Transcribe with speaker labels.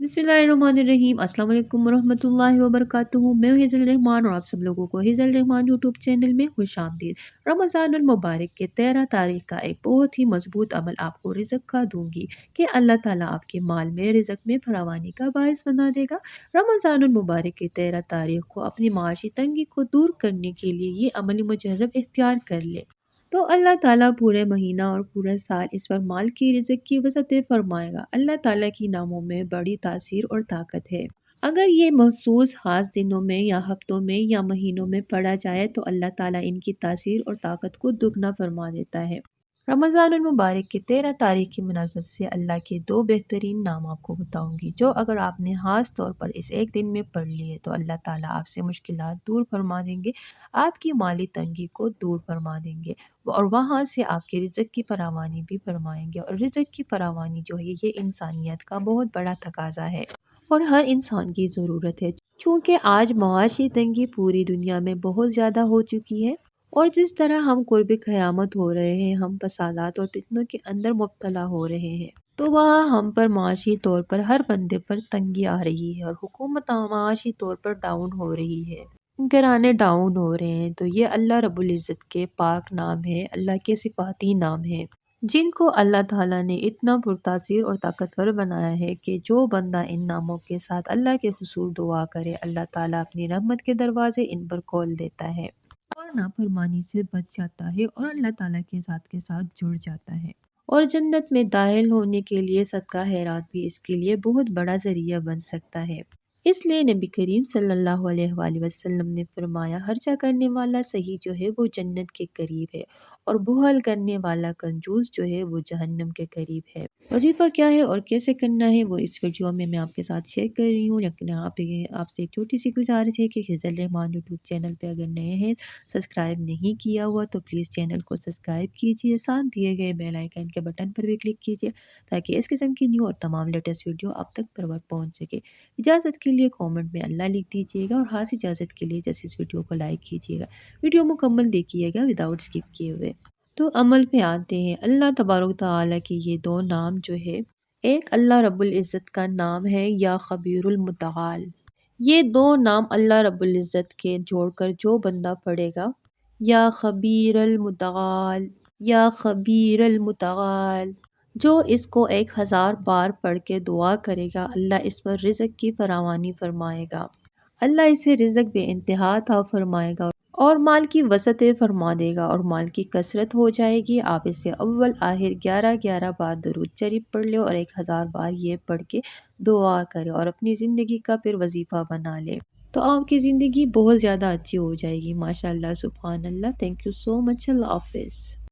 Speaker 1: बिस्मिल्लाहिर्रहमानिर्रहीम अस्सलाम वालेकुम रहमतुल्लाहि व बरकातुहू। मैं हूँ हिज़ल रहमान और आप सब लोगों को हिज़ल रहमान यूट्यूब चैनल में खुशामदीद। रमज़ानुल मुबारक के 13 तारीख का एक बहुत ही मजबूत अमल आपको रिज़्क का दूंगी कि अल्लाह ताला आपके माल में रिज़्क में फरावानी का बायस बना देगा। रमज़ानुल मुबारक की 13 तारीख को अपनी माशी तंगी को दूर करने के लिए ये अमली मुजर्रब इख्तियार कर ले तो अल्लाह ताला पूरे महीना और पूरा साल इस पर माल की रिज़्क की वसअत फरमाएगा। अल्लाह ताला की नामों में बड़ी तासीर और ताकत है। अगर ये महसूस खास दिनों में या हफ्तों में या महीनों में पढ़ा जाए तो अल्लाह ताला इनकी तासीर और ताकत को दुगना फरमा देता है। रमज़ानुल मुबारक की 13 तारीख की मुनासबत से अल्लाह के दो बेहतरीन नाम आपको बताऊंगी जो अगर आपने खास तौर पर इस एक दिन में पढ़ लिए तो अल्लाह ताला आपसे मुश्किलात दूर फरमा देंगे, आपकी माली तंगी को दूर फरमा देंगे और वहाँ से आपके रिज़्क की फरावानी भी फरमाएंगे। और रिज़्क की फरावानी जो है ये इंसानियत का बहुत बड़ा तकाजा है और हर इंसान की ज़रूरत है, क्योंकि आज माशी तंगी पूरी दुनिया में बहुत ज़्यादा हो चुकी है। और जिस तरह हम कुर्ब क़यामत हो रहे हैं, हम फसादात और फितनों के अंदर मुब्तला हो रहे हैं, तो वह हम पर माशी तौर पर हर बंदे पर तंगी आ रही है और हुकूमत माशी तौर पर डाउन हो रही है, घराने डाउन हो रहे हैं। तो ये अल्लाह रब्बुल इज़्ज़त के पाक नाम है, अल्लाह के सिफाती नाम है जिनको अल्लाह ताला ने इतना पुरतासीर और ताकतवर बनाया है कि जो बंदा इन नामों के साथ अल्लाह के हुज़ूर दुआ करे, अल्लाह ताला अपनी रहमत के दरवाजे इन पर खोल देता है और नाफरमानी से बच जाता है और अल्लाह ताला के साथ जुड़ जाता है। और जन्नत में दाखिल होने के लिए सदका खैरात भी इसके लिए बहुत बड़ा ज़रिया बन सकता है। इसलिए नबी करीम सल्लल्लाहु अलैहि वसल्लम ने फरमाया, खर्चा करने वाला सही जो है वो जन्नत के करीब है और बुखल करने वाला कंजूस जो है वो जहन्नम के करीब है। वजीफ़ा क्या है और कैसे करना है वो इस वीडियो में मैं आपके साथ शेयर कर रही हूँ। लेकिन आपसे एक छोटी सी गुजारिश है कि हिज़ल रहमान यूट्यूब चैनल पे अगर नए हैं, सब्सक्राइब नहीं किया हुआ तो प्लीज़ चैनल को सब्सक्राइब कीजिए, साथ दिए गए बेल आइकन के बटन पर भी क्लिक कीजिए ताकि इस किस्म की न्यू और तमाम लेटेस्ट वीडियो आप तक बर वक्त पहुँच सके। इजाज़त के लिए कमेंट में अल्लाह लिख दीजिएगा और ख़ास इजाज़त के लिए जैसे इस वीडियो को लाइक कीजिएगा। वीडियो मुकम्मल देखिएगा विदाउट स्किप किए हुए। तो अमल पे आते हैं। अल्लाह तबारक तआला के ये दो नाम जो है, एक अल्लाह रब्बुल इज़्ज़त का नाम है या खबीरुल मुतआल। ये दो नाम अल्लाह रब्बुल इज़्ज़त के जोड़कर जो बंदा पढ़ेगा, या खबीरल मुतआल या खबीरल मुतआल, जो इसको 1000 बार पढ़ के दुआ करेगा अल्लाह इस पर रिज़्क की फरावानी फरमाएगा। अल्लाह इसे रिज़्क बेइंतहा अता फरमाएगा और माल की वसअत फरमा देगा और माल की कसरत हो जाएगी। आप इससे अव्वल आखिर 11-11 बार दरूद शरीफ पढ़ ले और 1000 बार ये पढ़ के दुआ करे और अपनी ज़िंदगी का फिर वजीफ़ा बना ले तो आपकी ज़िंदगी बहुत ज़्यादा अच्छी हो जाएगी। माशाअल्लाह, सुभान अल्लाह। Thank you so much. अल्लाह हाफ़िज़।